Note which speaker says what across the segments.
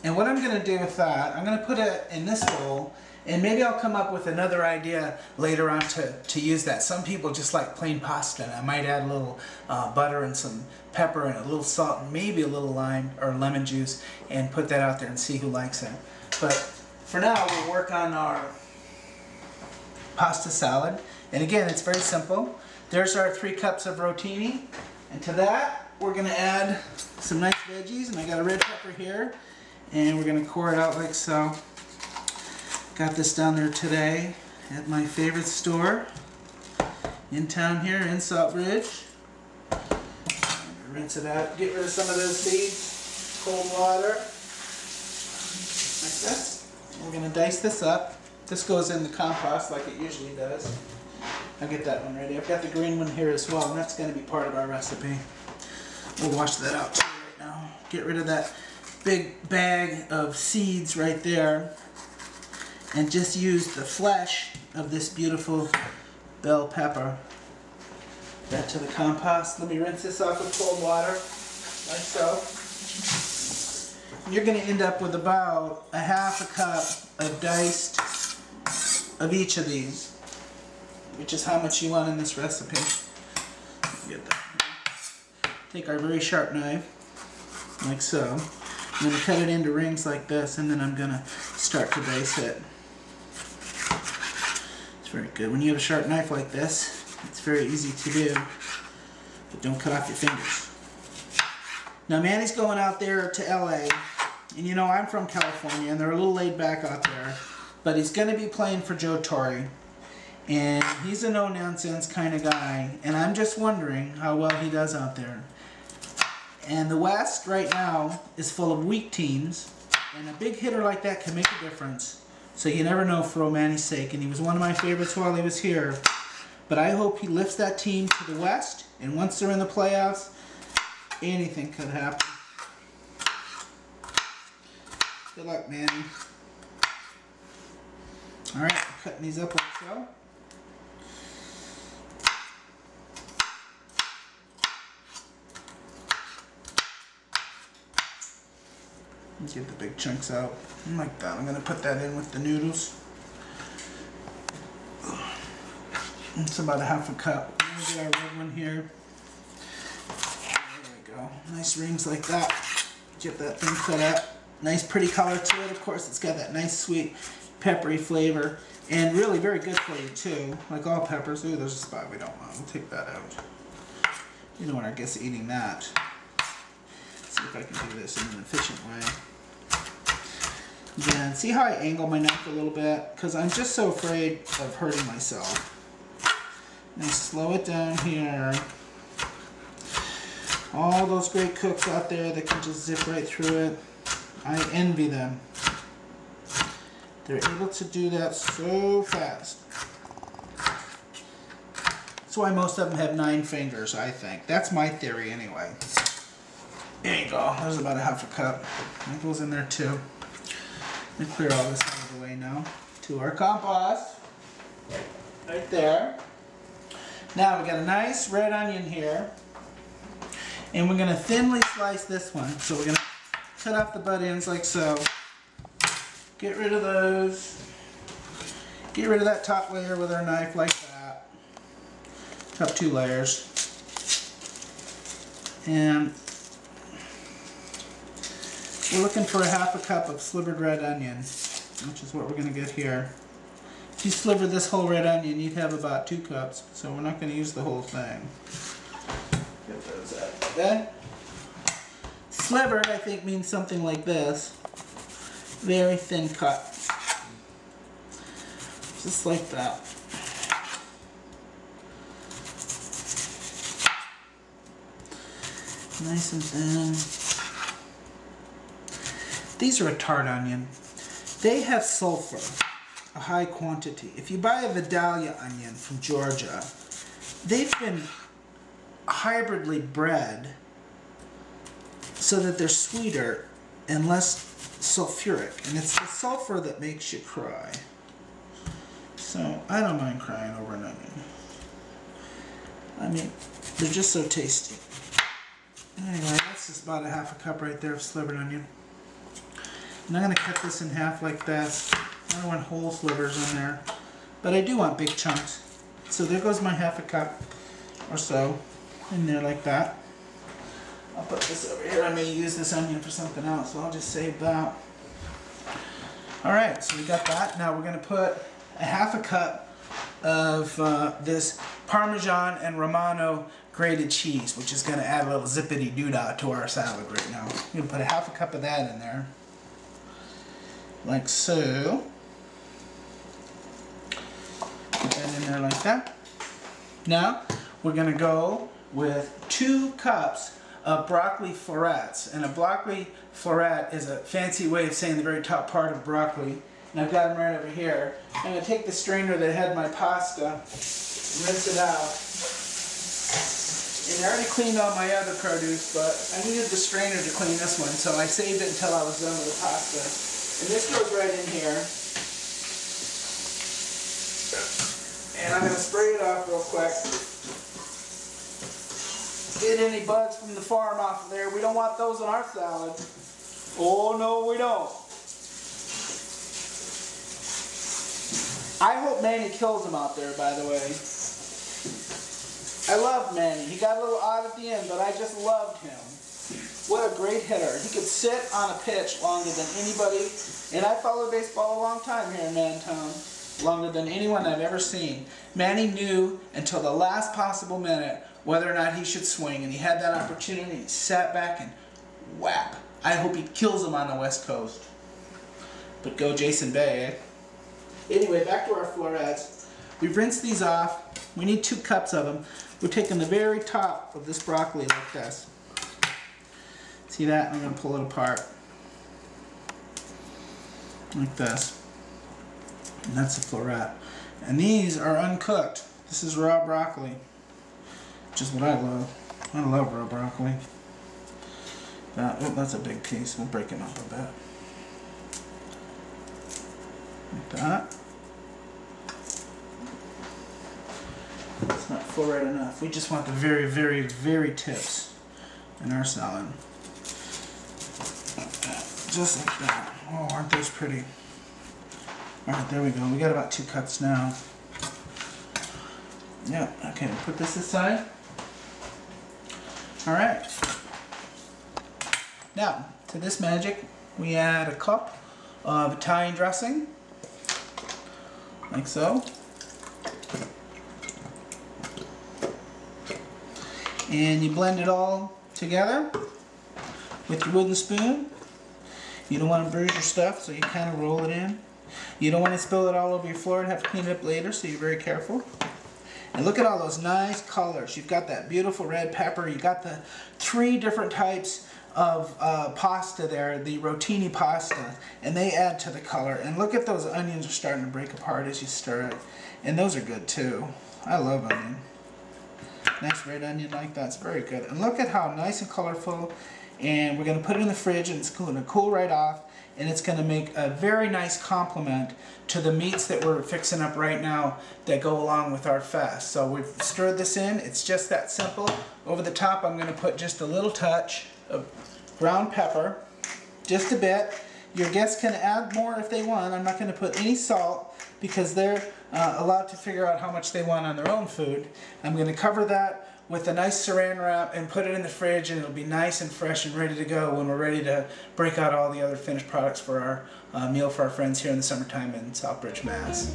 Speaker 1: And what I'm going to do with that, I'm going to put it in this bowl, and maybe I'll come up with another idea later on to use that. Some people just like plain pasta, and I might add a little butter and some pepper and a little salt and maybe a little lime or lemon juice and put that out there and see who likes it. But for now, we'll work on our pasta salad. And again, it's very simple. There's our 3 cups of rotini, and to that we're going to add some nice veggies, and I got a red pepper here, and we're going to pour it out like so. Got this down there today at my favorite store in town here in Southbridge. Rinse it out, get rid of some of those seeds, cold water, like this. We're going to dice this up. This goes in the compost like it usually does. I'll get that one ready. I've got the green one here as well, and that's going to be part of our recipe. We'll wash that out too right now. Get rid of that big bag of seeds right there, and just use the flesh of this beautiful bell pepper. That to the compost. Let me rinse this off with cold water, like so. You're going to end up with about a half a cup of diced of each of these, which is how much you want in this recipe. Get that. Take our very sharp knife, like so. I'm going to cut it into rings like this, and then I'm going to start to dice it. It's very good. When you have a sharp knife like this, it's very easy to do, but don't cut off your fingers. Now Manny's going out there to LA, and you know I'm from California, and they're a little laid back out there, but he's going to be playing for Joe Torre, and he's a no-nonsense kind of guy, and I'm just wondering how well he does out there. And the West right now is full of weak teams, and a big hitter like that can make a difference. So you never know for Manny's sake, and he was one of my favorites while he was here. But I hope he lifts that team to the West, and once they're in the playoffs, anything could happen. Good luck, Manny. Alright, cutting these up like so. Get the big chunks out like that. I'm going to put that in with the noodles. It's about a half a cup. I'm going to get our red one here. There we go. Nice rings like that. Get that thing cut up. Nice pretty color to it. Of course, it's got that nice sweet peppery flavor. And really very good for you too. Like all peppers. Ooh, there's a spot we don't want. We'll take that out. You don't want our guests eating that. Let's see if I can do this in an efficient way. Again, see how I angle my knife a little bit? Because I'm just so afraid of hurting myself. Now slow it down here. All those great cooks out there that can just zip right through it, I envy them. They're able to do that so fast. That's why most of them have 9 fingers, I think. That's my theory anyway. There you go. There's about a half a cup. That goes in there too. Let me clear all this out of the way now. To our compost. Right there. Now we got a nice red onion here. And we're going to thinly slice this one. So we're going to cut off the butt ends like so. Get rid of those. Get rid of that top layer with our knife like that. Top 2 layers. And we're looking for a half a cup of slivered red onion, which is what we're going to get here. If you slivered this whole red onion, you'd have about 2 cups, so we're not going to use the whole thing. Get those out. Okay? Slivered, I think, means something like this. Very thin cut. Just like that. Nice and thin. These are a tart onion. They have sulfur, a high quantity. If you buy a Vidalia onion from Georgia, they've been hybridly bred so that they're sweeter and less sulfuric. And it's the sulfur that makes you cry. So I don't mind crying over an onion. I mean, they're just so tasty. Anyway, that's just about a half a cup right there of slivered onion. And I'm going to cut this in half like this. I don't want whole slivers in there, but I do want big chunks. So there goes my half a cup or so in there like that. I'll put this over here. I may use this onion for something else, so I'll just save that. Alright, so we got that. Now we're going to put a half a cup of this Parmesan and Romano grated cheese, which is going to add a little zippity doo-dah to our salad right now. I'm going to put a half a cup of that in there, like so. Put that in there like that. Now we're going to go with 2 cups of broccoli florets. And a broccoli floret is a fancy way of saying the very top part of broccoli. And I've got them right over here. I'm going to take the strainer that had my pasta, rinse it out. And I already cleaned all my other produce, but I needed the strainer to clean this one, so I saved it until I was done with the pasta. And this goes right in here. And I'm going to spray it off real quick. Get any bugs from the farm off of there. We don't want those in our salad. Oh no, we don't. I hope Manny kills them out there, by the way. I love Manny. He got a little odd at the end, but I just loved him. What a great hitter. He could sit on a pitch longer than anybody. And I followed baseball a long time here in Mantown. Longer than anyone I've ever seen. Manny knew until the last possible minute whether or not he should swing, and he had that opportunity. He sat back and whap. I hope he kills him on the West Coast. But go Jason Bay, eh? Anyway, back to our florets. We've rinsed these off. We need 2 cups of them. We're taking the very top of this broccoli like this. See that? I'm going to pull it apart. Like this. And that's a floret. And these are uncooked. This is raw broccoli. Which is what I love. I love raw broccoli. Oh, that's a big piece. We'll break it up a bit. Like that. It's not floret enough. We just want the very, very, very tips in our salad. Like that. Just like that. Oh, aren't those pretty? Alright, there we go. We got about 2 cups now. Yeah, okay, we'll put this aside. Alright. Now, to this magic, we add a cup of Italian dressing. Like so. And you blend it all together with your wooden spoon. You don't want to bruise your stuff, so you kind of roll it in. You don't want to spill it all over your floor and have to clean it up later, so you're very careful. And look at all those nice colors. You've got that beautiful red pepper. You've got the 3 different types of pasta there, the Rotini pasta, and they add to the color. And look at those onions are starting to break apart as you stir it. And those are good too. I love onion. Nice red onion like that. It's very good. And look at how nice and colorful. And we're going to put it in the fridge, and it's going to cool right off. And it's going to make a very nice complement to the meats that we're fixing up right now that go along with our fest. So we've stirred this in. It's just that simple. Over the top, I'm going to put just a little touch of ground pepper, just a bit. Your guests can add more if they want. I'm not going to put any salt because they're allowed to figure out how much they want on their own food. I'm going to cover that with a nice saran wrap and put it in the fridge, and it'll be nice and fresh and ready to go when we're ready to break out all the other finished products for our meal for our friends here in the summertime in Southbridge, Mass.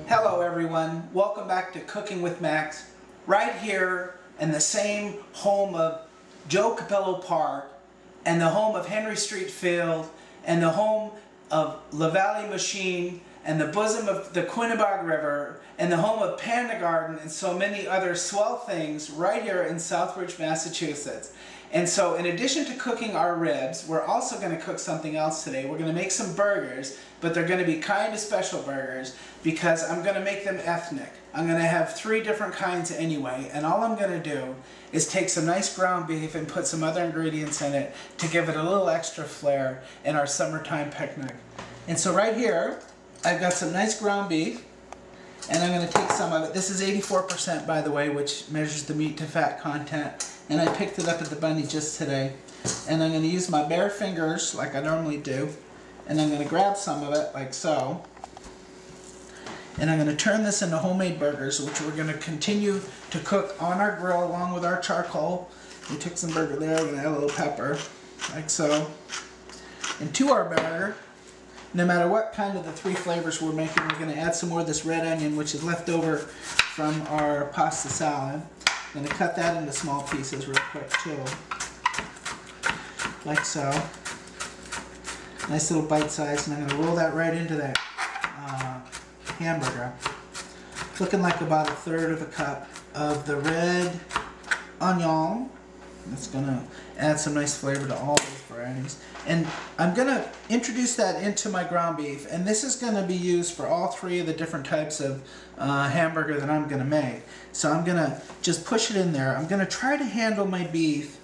Speaker 1: Hello everyone, welcome back to Cooking with Max, right here in the same home of Joe Capello Park, and the home of Henry Street Field, and the home of La Valley Machine, and the bosom of the Quinnebog River, and the home of Panda Garden, and so many other swell things right here in Southbridge, Massachusetts. And so in addition to cooking our ribs, we're also going to cook something else today. We're going to make some burgers, but they're going to be kind of special burgers because I'm going to make them ethnic. I'm going to have 3 different kinds anyway, and all I'm going to do is take some nice ground beef and put some other ingredients in it to give it a little extra flair in our summertime picnic. And so right here, I've got some nice ground beef, and I'm going to take some of it. This is 84% by the way, which measures the meat to fat content, and I picked it up at the Bundy just today. And I'm going to use my bare fingers like I normally do, and I'm going to grab some of it like so. And I'm going to turn this into homemade burgers, which we're going to continue to cook on our grill along with our charcoal. We took some burger there, we're going to add a little pepper, like so. And to our burger, no matter what kind of the 3 flavors we're making, we're going to add some more of this red onion, which is left over from our pasta salad. I'm going to cut that into small pieces real quick too, like so. Nice little bite size, and I'm going to roll that right into that hamburger. Looking like about 1/3 of a cup of the red onion. That's going to add some nice flavor to all those varieties. And I'm going to introduce that into my ground beef, and this is going to be used for all 3 of the different types of hamburger that I'm going to make. So I'm going to just push it in there. I'm going to try to handle my beef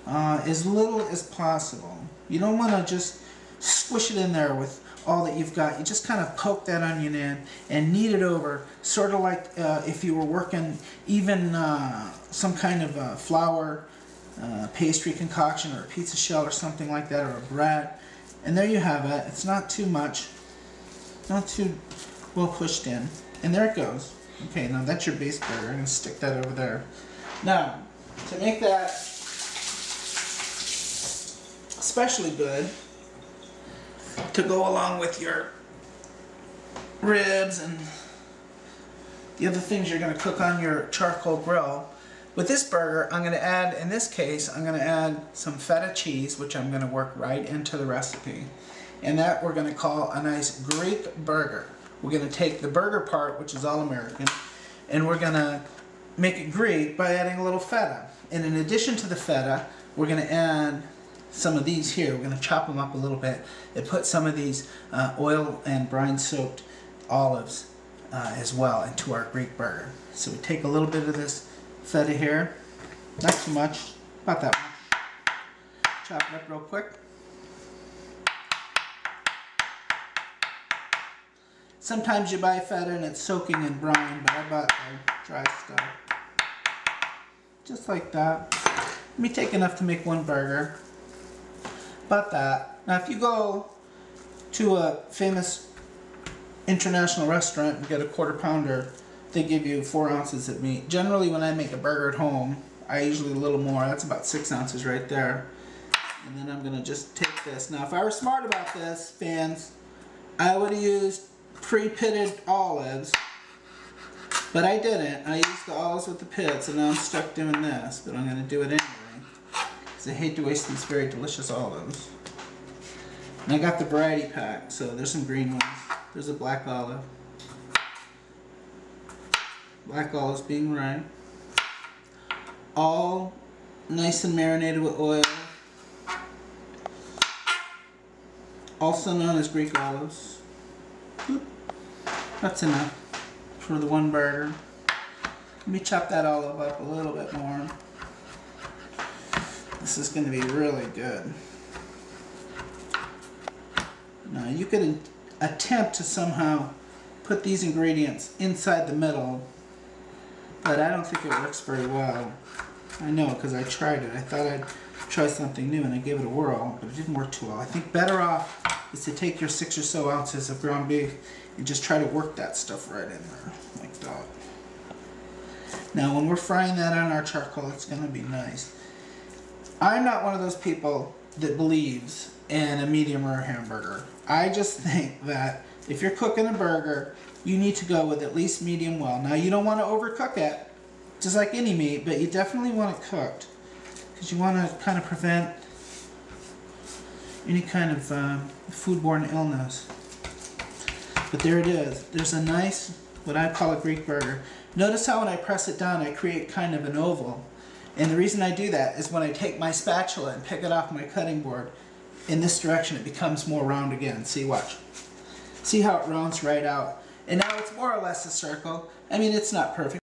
Speaker 1: as little as possible. You don't want to just squish it in there with all that you've got. You just kind of poke that onion in and knead it over, sort of like if you were working even some kind of flour pastry concoction or a pizza shell or something like that, or a bread. And there you have it. It's not too much, not too well pushed in. And there it goes. Okay, now that's your base burger. I'm going to stick that over there. Now, to make that especially good, to go along with your ribs and the other things you're going to cook on your charcoal grill, with this burger, I'm going to add, in this case, I'm going to add some feta cheese, which I'm going to work right into the recipe. And that we're going to call a nice Greek burger. We're going to take the burger part, which is all American, and we're going to make it Greek by adding a little feta. And in addition to the feta, we're going to add some of these here. We're going to chop them up a little bit and put some of these oil and brine-soaked olives as well into our Greek burger. So we take a little bit of this feta here, not too much, about that much. Chop it up real quick. Sometimes you buy feta and it's soaking in brine, but I bought the dry stuff. Just like that. Let me take enough to make 1 burger. About that. Now if you go to a famous international restaurant and get a 1/4 pounder, they give you 4 ounces of meat. Generally when I make a burger at home, I usually a little more. That's about 6 ounces right there. And then I'm going to just take this. Now if I were smart about this, fans, I would have used pre-pitted olives, but I didn't. I used the olives with the pits, and now I'm stuck doing this, but I'm going to do it anyway, because I hate to waste these very delicious olives. And I got the variety pack, so there's some green ones. There's a black olive. Black olives being right. All nice and marinated with oil. Also known as Greek olives. That's enough for the 1 burger. Let me chop that olive up a little bit more. This is going to be really good. Now you could attempt to somehow put these ingredients inside the middle, but I don't think it works very well. I know, because I tried it. I thought I'd try something new and I gave it a whirl, but it didn't work too well. I think better off is to take your 6 or so ounces of ground beef and just try to work that stuff right in there, like that. Now when we're frying that on our charcoal, it's going to be nice. I'm not one of those people that believes in a medium rare hamburger. I just think that if you're cooking a burger, you need to go with at least medium well. Now you don't want to overcook it, just like any meat, but you definitely want it cooked, because you want to kind of prevent any kind of foodborne illness. But there it is. There's a nice, what I call a Greek burger. Notice how when I press it down, I create kind of an oval. And the reason I do that is when I take my spatula and pick it off my cutting board in this direction, it becomes more round again. See, watch. See how it rounds right out. And now it's more or less a circle. I mean, it's not perfect.